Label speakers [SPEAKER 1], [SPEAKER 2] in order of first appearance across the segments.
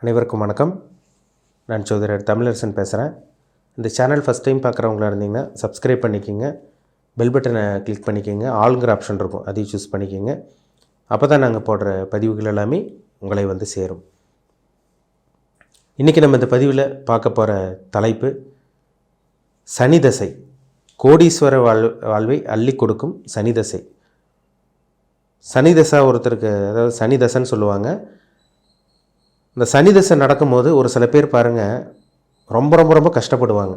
[SPEAKER 1] அனைவருக்கும் வணக்கம். நான் சோதரர் தமிழரசன் பேசுகிறேன். இந்த சேனல் ஃபஸ்ட் டைம் பார்க்குறவங்களா இருந்தீங்கன்னா சப்ஸ்கிரைப் பண்ணிக்கோங்க, பெல் பட்டனை கிளிக் பண்ணிக்கோங்க, ஆளுங்கிற ஆப்ஷன் இருக்கும், அதையும் சூஸ் பண்ணிக்கோங்க. அப்போ தான் நாங்கள் போடுற பதிவுகள் எல்லாமே உங்களை வந்து சேரும். இன்றைக்கி நம்ம இந்த பதிவில் பார்க்க போகிற தலைப்பு சனி தசை. கோடீஸ்வர வாழ்வை அள்ளி கொடுக்கும் சனி தசை. சனி தசை ஒருத்தருக்கு, அதாவது சனி தசைன்னு சொல்லுவாங்க. இந்த சனி தசை நடக்கும்போது ஒரு சில பேர் பாருங்கள், ரொம்ப ரொம்ப ரொம்ப கஷ்டப்படுவாங்க.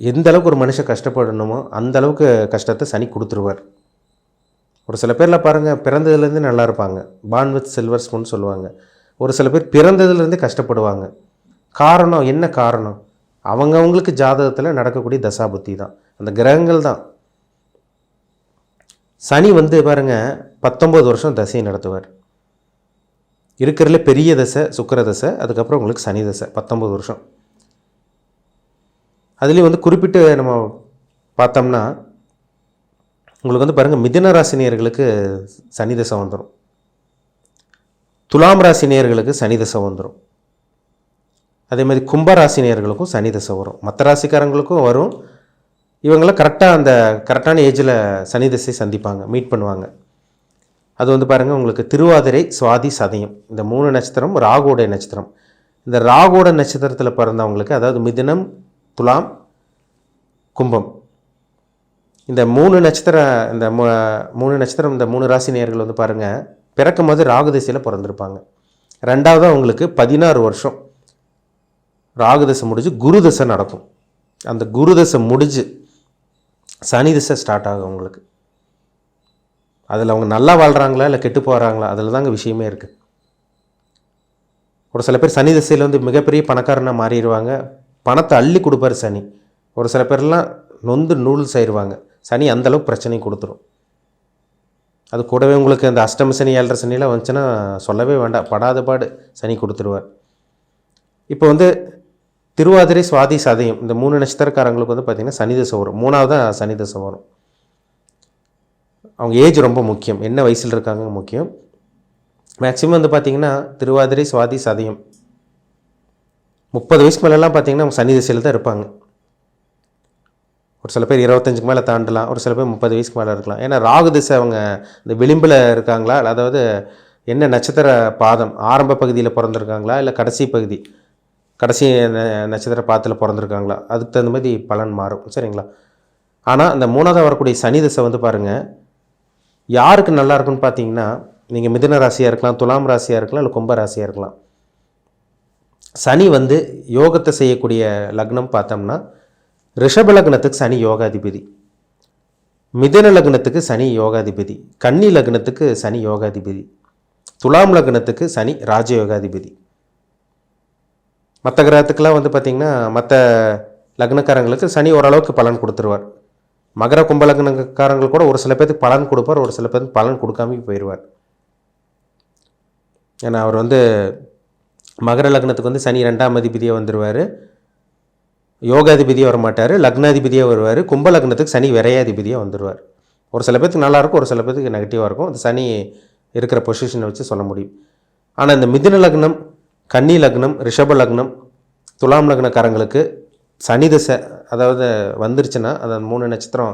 [SPEAKER 1] எந்த அளவுக்கு ஒரு மனுஷன் கஷ்டப்படணுமோ அந்த அளவுக்கு கஷ்டத்தை சனி கொடுத்துருவார். ஒரு சில பேரில் பாருங்கள், பிறந்ததுலேருந்து நல்லா இருப்பாங்க, பார்ன் வித் சில்வர் ஸ்பூன் சொல்லுவாங்க. ஒரு சில பேர் பிறந்ததுலேருந்தே கஷ்டப்படுவாங்க. காரணம் என்ன? காரணம் அவங்கவுங்களுக்கு ஜாதகத்தில் நடக்கக்கூடிய தசாபுத்தி தான், அந்த கிரகங்கள் தான். சனி வந்து பாருங்கள் 19 வருஷம் தசையை நடத்துவார். இருக்கிறதுல பெரிய தசை சுக்கிர தசை, அதுக்கப்புறம் உங்களுக்கு சனி தசை 19 வருஷம். அதுலேயும் வந்து குறிப்பிட்டு நம்ம பார்த்தோம்னா உங்களுக்கு வந்து பாருங்கள், மிதுன ராசினியர்களுக்கு சனி தசை வந்துடும், துலாம் ராசினியர்களுக்கு சனி தசை வந்துடும், அதே மாதிரி கும்பராசினியர்களுக்கும் சனி தசை வரும், மற்ற ராசிக்காரங்களுக்கும் வரும். இவங்களாம் கரெக்டான ஏஜில் சனி தசை சந்திப்பாங்க, மீட் பண்ணுவாங்க. அது வந்து பாருங்கள், உங்களுக்கு திருவாதிரை, சுவாதி, சதயம் இந்த 3 நட்சத்திரம் ராகுவோடைய நட்சத்திரம். இந்த ராகுவோட நட்சத்திரத்தில் பிறந்தவங்களுக்கு, அதாவது மிதுனம், துலாம், கும்பம், இந்த 3 நட்சத்திரம் இந்த 3 ராசி நேயர்கள் வந்து பாருங்கள், பிறக்கும் போது ராகு திசையில் பிறந்திருப்பாங்க. ரெண்டாவது அவங்களுக்கு 16 வருஷம் ராகு தசை முடிஞ்சு குரு தசை நடக்கும். அந்த குரு தசை முடிஞ்சு சனி தசை ஸ்டார்ட் ஆகும் அவங்களுக்கு. அதில் அவங்க நல்லா வாழ்கிறாங்களா இல்லை கெட்டு போகிறாங்களா, அதில் தாங்க விஷயமே இருக்குது. ஒரு சில பேர் சனி திசையில் வந்து மிகப்பெரிய பணக்காரனாக மாறிடுவாங்க, பணத்தை அள்ளி கொடுப்பார் சனி. ஒரு சில பேர்லாம் நொந்து நூல் செய்வாங்க, சனி அந்தளவுக்கு பிரச்சனை கொடுத்துரும். அது கூடவே உங்களுக்கு அந்த அஷ்டம சனி 7.5 சனியெலாம் வந்துச்சுன்னா சொல்லவே வேண்டாம், படாத பாடு சனி கொடுத்துருவார். இப்போ வந்து திருவாதிரை, சுவாதி, சதயம் இந்த 3 நட்சத்திரக்காரங்களுக்கு வந்து பார்த்திங்கன்னா சனி தசை வரும். 3வது சனி தசை வரும். அவங்க ஏஜ் ரொம்ப முக்கியம், என்ன வயசில் இருக்காங்க முக்கியம். மேக்ஸிமம் வந்து பார்த்திங்கன்னா திருவாதிரை, சுவாதி, சதயம் 30 வயசுக்கு மேலெலாம் பார்த்திங்கன்னா அவங்க சனி திசையில் தான் இருப்பாங்க. ஒரு சில பேர் 25க்கு மேலே தாண்டலாம், ஒரு சில பேர் 30 வயசுக்கு மேலே இருக்கலாம். ஏன்னா ராகு திசை அவங்க இந்த விளிம்பில் இருக்காங்களா, அதாவது என்ன நட்சத்திர பாதம், ஆரம்ப பகுதியில் பிறந்திருக்காங்களா இல்லை கடைசி நட்சத்திர பாதத்தில் பிறந்திருக்காங்களா, அதுக்கு தகுந்த மாதிரி பலன் மாறும். சரிங்களா? ஆனால் அந்த 3வது வரக்கூடிய சனி திசை வந்து பாருங்கள், யாருக்கு நல்லா இருக்குன்னு பார்த்தீங்கன்னா, நீங்கள் மிதுன ராசியாக இருக்கலாம், துலாம் ராசியாக இருக்கலாம், இல்லை கும்ப ராசியாக இருக்கலாம். சனி வந்து யோகத்தை செய்யக்கூடிய லக்னம் பார்த்தோம்னா, ரிஷப லக்னத்துக்கு சனி யோகாதிபதி, மிதுன லக்னத்துக்கு சனி யோகாதிபதி, கன்னி லக்னத்துக்கு சனி யோகாதிபதி, துலாம் லக்னத்துக்கு சனி ராஜயோகாதிபதி. மற்ற கிரகத்துக்கெலாம் வந்து பார்த்திங்கன்னா மற்ற லக்னக்காரங்களுக்கு சனி ஓரளவுக்கு பலன் கொடுத்துருவார். மகர கும்ப லக்னக்காரங்கள் கூட ஒரு சில பேருக்கு பலன் கொடுப்பார், ஒரு சில பேருக்கு பலன் கொடுக்காம போயிடுவார். ஏன்னா அவர் வந்து மகர லக்னத்துக்கு வந்து சனி 2ஆம் அதிபதியாக வந்துடுவார், யோகாதிபதியாக வரமாட்டார், லக்னாதிபதியாக வருவார். கும்ப லக்னத்துக்கு சனி விரையாதிபதியாக வந்துடுவார். ஒரு சில பேருக்கு நல்லாயிருக்கும், ஒரு சில பேருக்கு நெகட்டிவாக இருக்கும். அந்த சனி இருக்கிற பொசிஷனை வச்சு சொல்ல முடியும். ஆனால் இந்த மிதுன லக்னம், கன்னி லக்னம், ரிஷப லக்னம், துலாம் லக்னக்காரங்களுக்கு சனி தசை அதாவது வந்துருச்சுன்னா, அதாவது 3 நட்சத்திரம்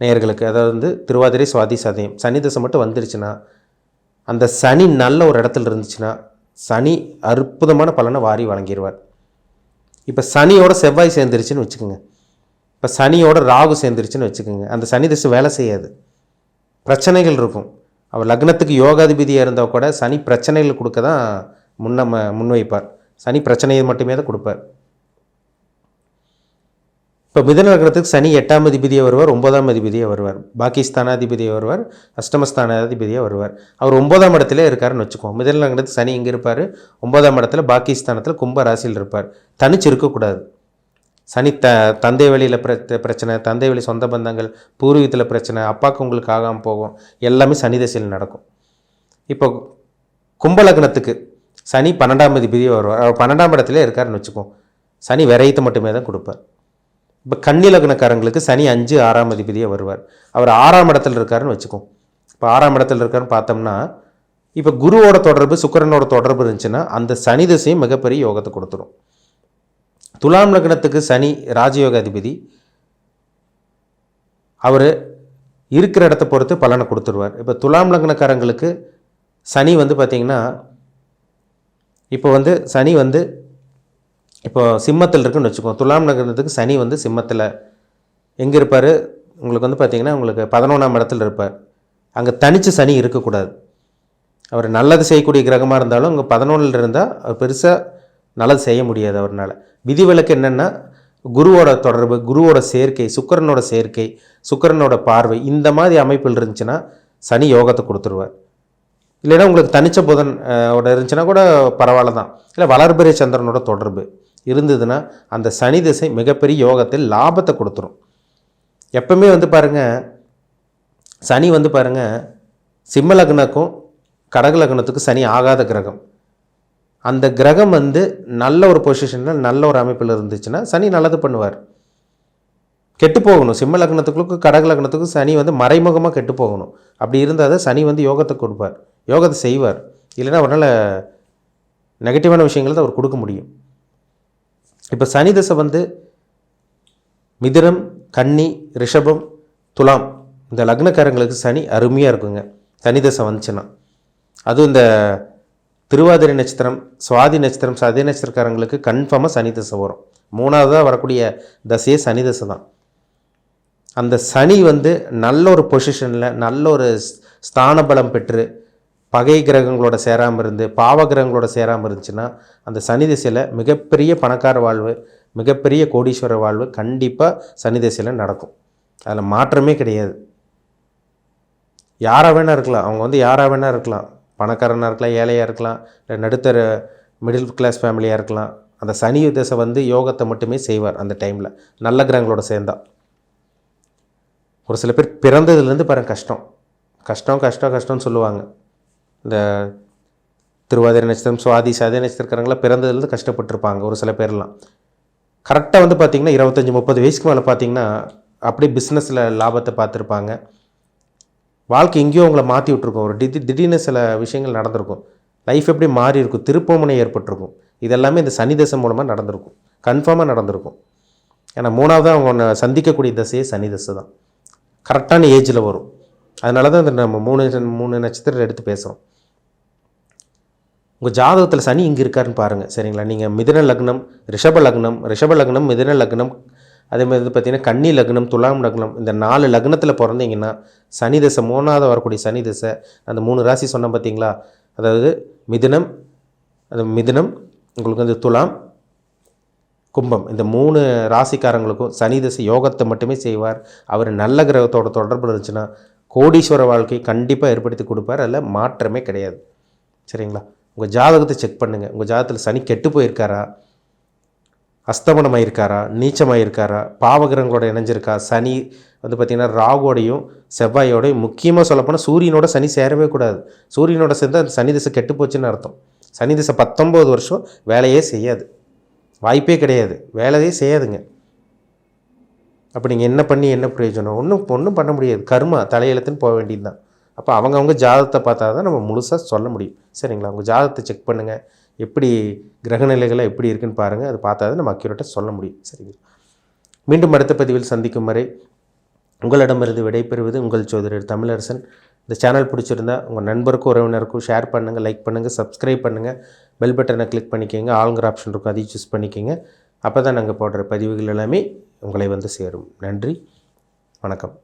[SPEAKER 1] நேயர்களுக்கு, அதாவது வந்து திருவாதிரை, சுவாதி, சதயம் சனி தசை மட்டும் வந்துருச்சுன்னா, அந்த சனி நல்ல ஒரு இடத்துல இருந்துச்சுன்னா சனி அற்புதமான பலனை வாரி வழங்கிடுவார். இப்போ சனியோட செவ்வாய் சேர்ந்துருச்சுன்னு வச்சுக்கோங்க, இப்போ சனியோட ராகு சேர்ந்துருச்சுன்னு வச்சுக்கோங்க, அந்த சனி தசை வேலை செய்யாது, பிரச்சனைகள் இருக்கும். அவர் லக்னத்துக்கு யோகாதிபதியாக இருந்தால் கூட சனி பிரச்சனைகள் கொடுக்க தான் முன்வைப்பார். சனி பிரச்சனையை மட்டுமே தான் கொடுப்பார். இப்போ மிதுன லக்னத்துக்கு சனி 8ஆம் அதிபதியாக வருவார், 9ஆம் அதிபதியாக வருவார், பாக்கி ஸ்தானாதிபதியாக வருவார், அஷ்டமஸ்தானாதிபதியாக வருவார். அவர் 9ஆம் இடத்துல இருக்காருன்னு வச்சுக்கோம். மிதுன லக்னத்துக்கு சனி இங்கே இருப்பார், 9ஆம் இடத்துல பாக்கி ஸ்தானத்தில் கும்ப ராசியில் இருப்பார். தனிச்சு இருக்கக்கூடாது. சனி தந்தை வழியில் பிரச்சனை, தந்தை வழி சொந்த பந்தங்கள், பூர்வீகத்தில் பிரச்சனை, அப்பாவுக்கு உங்களுக்கு ஆகாமல் போகும், எல்லாமே சனி திசையில் நடக்கும். இப்போ கும்ப லக்னத்துக்கு சனி 12ஆம் அதிபதியாக வருவார், அவர் 12ஆம் இடத்துல இருக்காருன்னு வச்சுக்கோம். சனி விரயத்தை மட்டுமே தான் கொடுப்பார். இப்போ கன்னி லக்னக்காரங்களுக்கு சனி 5, 6ஆம் அதிபதியாக வருவார், அவர் 6ஆம் இடத்துல இருக்காருன்னு வச்சுக்கோம். இப்போ 6ஆம் இடத்துல இருக்காருன்னு பார்த்தோம்னா இப்போ குருவோட தொடர்பு சுக்கிரனோட தொடர்பு இருந்துச்சுன்னா அந்த சனி திசையும் மிகப்பெரிய யோகத்தை கொடுத்துரும். துலாம் லக்னத்துக்கு சனி ராஜயோக அதிபதி, அவர் இருக்கிற இடத்த பொறுத்து பலனை கொடுத்துருவார். இப்போ துலாம் லக்னக்காரங்களுக்கு சனி வந்து பார்த்திங்கன்னா இப்போ வந்து சனி வந்து இப்போ சிம்மத்தில் இருக்குன்னு வச்சுக்கோங்க. துலாம் லக்னத்துக்கு சனி வந்து சிம்மத்தில் எங்கே இருப்பார், உங்களுக்கு வந்து பார்த்திங்கன்னா உங்களுக்கு 11ஆம் இடத்துல இருப்பார். அங்கே தனித்து சனி இருக்கக்கூடாது. அவர் நல்லது செய்யக்கூடிய கிரகமாக இருந்தாலும் அங்கே 11ல் இருந்தால் அவர் பெருசாக நல்லது செய்ய முடியாது அவரால். விதிவிலக்கு என்னென்னா குருவோட தொடர்பு, குருவோட சேர்க்கை, சுக்கிரனோட சேர்க்கை, சுக்கிரனோட பார்வை, இந்த மாதிரி அமைப்பில் இருந்துச்சுன்னா சனி யோகத்தை கொடுத்துருவார். இல்லைன்னா உங்களுக்கு தனிச்ச புதன் இருந்துச்சுன்னா கூட பரவாயில்ல தான். இல்லை வளர்பிறை சந்திரனோட தொடர்பு இருந்ததுன்னா அந்த சனி திசை மிகப்பெரிய யோகத்தில் லாபத்தை கொடுத்துரும். எப்பவுமே வந்து பாருங்கள், சனி வந்து பாருங்கள் சிம்ம லக்னக்கும் கடக லக்னத்துக்கும் சனி ஆகாத கிரகம். அந்த கிரகம் வந்து நல்ல ஒரு பொசிஷனில் நல்ல ஒரு அமைப்பில் இருந்துச்சுன்னா சனி நல்லது பண்ணுவார். கெட்டு போகணும். சிம்ம லக்னத்துக்கும் கடக லக்னத்துக்கும் சனி வந்து மறைமுகமாக கெட்டு போகணும். அப்படி இருந்தால் தான் சனி வந்து யோகத்தை கொடுப்பார், யோகத்தை செய்வார். இல்லைன்னா அவரால் நெகட்டிவான விஷயங்கள் தான் அவர் கொடுக்க முடியும். இப்போ சனி தசை வந்து மிதுனம், கன்னி, ரிஷபம், துலாம் இந்த லக்னக்காரங்களுக்கு சனி அருமையாக இருக்குங்க. சனி தசை வந்துச்சுன்னா அதுவும் இந்த திருவாதிரை நட்சத்திரம், சுவாதி நட்சத்திரம், சதய நட்சத்திரக்காரங்களுக்கு கன்ஃபார்மாக சனி தசை வரும். 3ஆவதாக வரக்கூடிய தசையே சனி தசை தான். அந்த சனி வந்து நல்ல ஒரு பொசிஷனில் நல்ல ஒரு ஸ்தான பலம் பெற்று பகை கிரகங்களோட சேராமல் இருந்து பாவ கிரகங்களோட சேராமல் இருந்துச்சுன்னா அந்த சனி திசையில் மிகப்பெரிய பணக்கார வாழ்வு, மிகப்பெரிய கோடீஸ்வர வாழ்வு கண்டிப்பாக சனி திசையில் நடக்கும். அதில் மாற்றமே கிடையாது. யாராக வேணா இருக்கலாம், அவங்க வந்து யாராக வேணா இருக்கலாம், பணக்காரனாக இருக்கலாம், ஏழையாக இருக்கலாம், இல்லை நடுத்தர மிடில் கிளாஸ் ஃபேமிலியாக இருக்கலாம். அந்த சனி திசை வந்து யோகத்தை மட்டுமே செய்வார் அந்த டைமில் நல்ல கிரகங்களோட சேர்ந்தா. ஒரு சில பேர் பிறந்ததுலேருந்து பாருங்கள் கஷ்டம் கஷ்டம் கஷ்டம் கஷ்டம்னு சொல்லுவாங்க. இந்த திருவாதிரை நட்சத்திரம், சுவாதி, சதய நட்சத்திரக்காரங்களாம் பிறந்ததுலேருந்து கஷ்டப்பட்டுருப்பாங்க. ஒரு சில பேர்லாம் கரெக்டாக வந்து பார்த்திங்கன்னா 25-30 வயசுக்கு மேலே பார்த்திங்கன்னா அப்படியே பிஸ்னஸில் லாபத்தை பார்த்துருப்பாங்க. வாழ்க்கை எங்கேயோ அவங்கள மாற்றி விட்ருக்கும். ஒரு திடீர்னு சில விஷயங்கள் நடந்திருக்கும். லைஃப் எப்படி மாறி இருக்கும், திருப்பமுனை ஏற்பட்டிருக்கும். இதெல்லாமே இந்த சனி தசை மூலமாக நடந்திருக்கும், கன்ஃபார்மாக நடந்திருக்கும். ஏன்னா 3ஆவதாக அவங்க ஒன்று சந்திக்கக்கூடிய தசையே சனி தசை தான். கரெக்டான ஏஜில் வரும். அதனால தான் இந்த நம்ம மூணு நட்சத்திரம் எடுத்து பேசுகிறோம். உங்கள் ஜாதகத்தில் சனி இங்கே இருக்காருன்னு பாருங்கள், சரிங்களா? நீங்கள் மிதுன லக்னம், ரிஷப லக்னம், மிதுன லக்னம், அதேமாதிரி வந்து பார்த்திங்கன்னா கன்னி லக்னம், துலாம் லக்னம், இந்த 4 லக்னத்தில் பிறந்தீங்கன்னா சனி தசை 3ஆவது வரக்கூடிய சனி தசை அந்த 3 ராசி சொன்ன பார்த்தீங்களா, அதாவது மிதுனம், உங்களுக்கு வந்து துலாம், கும்பம், இந்த 3 ராசிக்காரங்களுக்கும் சனி தசை யோகத்தை மட்டுமே செய்வார். அவர் நல்ல கிரகத்தோட தொடர்பு இருந்துச்சுன்னா கோடீஸ்வர வாழ்க்கை கண்டிப்பாக ஏற்படுத்தி கொடுப்பார். அதில் மாற்றமே கிடையாது, சரிங்களா? உங்கள் ஜாதகத்தை செக் பண்ணுங்கள். உங்கள் ஜாதகத்தில் சனி கெட்டு போயிருக்காரா, அஸ்தமனமாக இருக்காரா, நீச்சமாக இருக்காரா, பாவகிரகங்களோட இணைஞ்சிருக்கா, சனி வந்து பார்த்திங்கன்னா ராகுவோடையும் செவ்வாயோடையும், முக்கியமாக சொல்லப்போனால் சூரியனோட சனி சேரவே கூடாது. சூரியனோட சேர்ந்து அந்த சனி திசை கெட்டு போச்சுன்னு அர்த்தம். சனி திசை 19 வருஷம் வேலையே செய்யாது, வாய்ப்பே கிடையாது, வேலையே செய்யாதுங்க. அப்போ நீங்கள் என்ன பண்ணி என்ன பிரயோஜனம்? ஒன்றும் பண்ண முடியாது. கர்மா தலையெழுத்துன்னு போக வேண்டியது தான். அப்போ அவங்க ஜாதகத்தை பார்த்தா தான் நம்ம முழுசாக சொல்ல முடியும், சரிங்களா? உங்கள் ஜாதகத்தை செக் பண்ணுங்கள், எப்படி கிரகநிலைகளாக எப்படி இருக்குன்னு பாருங்கள். அது பார்த்தா தான் நம்ம அக்யூரேட்டாக சொல்ல முடியும், சரிங்களா? மீண்டும் அடுத்த பதிவில் சந்திக்கும் வரை உங்களிடமிருந்து விடைபெறுவது உங்கள் ஜோதிடர் தமிழரசன். இந்த சேனல் பிடிச்சிருந்தா உங்கள் நண்பருக்கும் உறவினருக்கும் ஷேர் பண்ணுங்கள், லைக் பண்ணுங்கள், சப்ஸ்கிரைப் பண்ணுங்கள், பெல் பட்டனை கிளிக் பண்ணிக்கோங்க, ஆளுங்கிற ஆப்ஷன் இருக்கும் அதையும் சூஸ் பண்ணிக்கோங்க. அப்போ தான் நாங்கள் போடுற பதிவுகள் எல்லாமே உங்களை வந்து சேரும். நன்றி, வணக்கம்.